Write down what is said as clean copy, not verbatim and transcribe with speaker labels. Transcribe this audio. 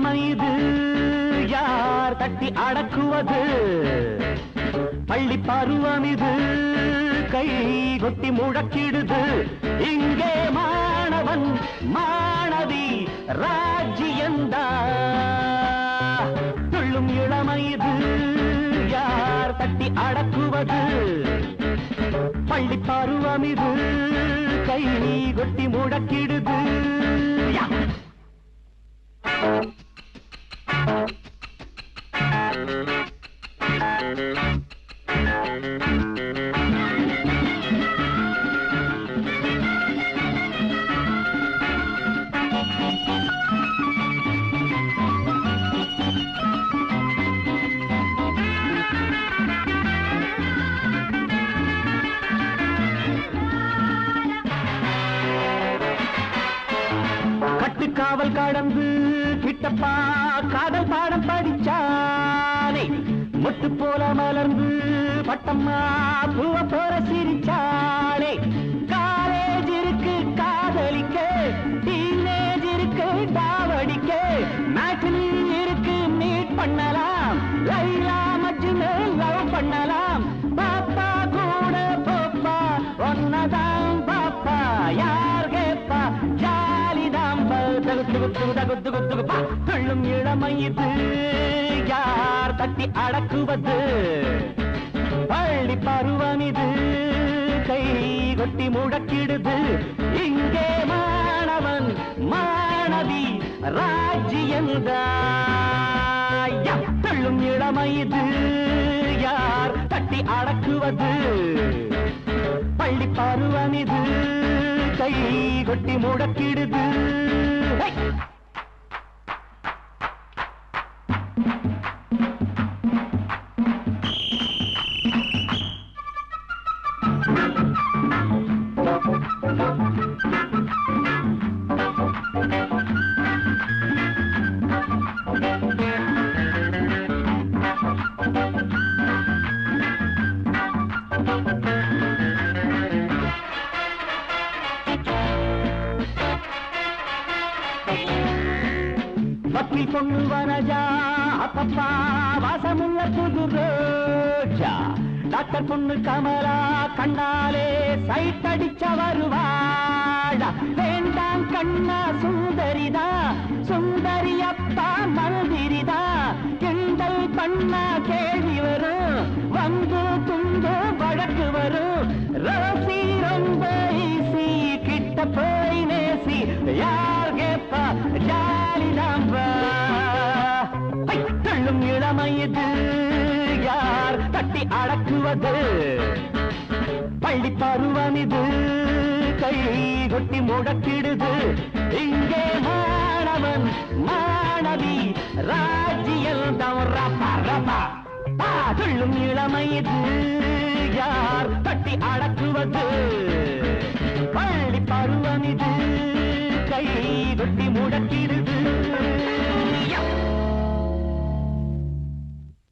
Speaker 1: இளமை இது யார் தட்டி அடக்குவது பள்ளி பருவம் இது கை கொட்டி முழக்கிடுது இங்கே மாணவன் மாணவி ராஜ்யந்தா துள்ளும் இளமை இது யார் தட்டி அடக்குவது பள்ளி பருவம் இது கை கொட்டி முழக்கிடுது காவல் கடந்து கிட்டப்பா காதல் பாடம் படிச்சானே முட்டு போல மலர்ந்து பட்டம்மா பூவ போற சிரிச்சானே காலேஜ் இருக்கு காதலிக்க டீனேஜ் இருக்கு டாவடிக்க மேட்னி இருக்கு மீட் பண்ணலாம் லைலா மஜ்னு லவ் பண்ணலாம் பாப்பா கூட போப்பா ஒன்னதான் பாப்பா யார் கேப்பா துள்ளும் இளமை இது யார் தட்டி அடக்குவது பள்ளி பருவம் இது கை கொட்டி முழக்கிடுது இங்கே மாணவன் மாணவி ராஜ்யந்தா துள்ளும் இளமை இது யார் தட்டி அடக்குவது பள்ளி பருவம் இது கை கொட்டி முழக்கிடுது வக்கீல் பொண்ணு வனஜா அப்பப்பா வாசமுள்ள புது ரோஜா டாக்டர் பொண்ணு கமலா கண்ணாலே சைட் அடிச்ச வருவாடா வேண்டாம் கண்ணா சுந்தரிதா சுந்தரி அப்பா மந்திரிதா கிண்டல் பண்ணா கேள்வி வரும் வந்து துண்டு வழக்கு வரும் ரோசி ரொம்ப ஈசி கிட்ட போய் நேசி யார் கேப்பா துள்ளும் இளமை இது யார் தட்டி அடக்குவது பள்ளி பருவம் இது கை கொட்டி முழக்கிடுது இங்கே மாணவன் மாணவி ராஜ்யந்தம் ரப்பா ரப்பா துள்ளும் இளமை இது யார் தட்டி அடக்குவது பள்ளி பருவம் இது கை கொட்டி முழக்கிடுது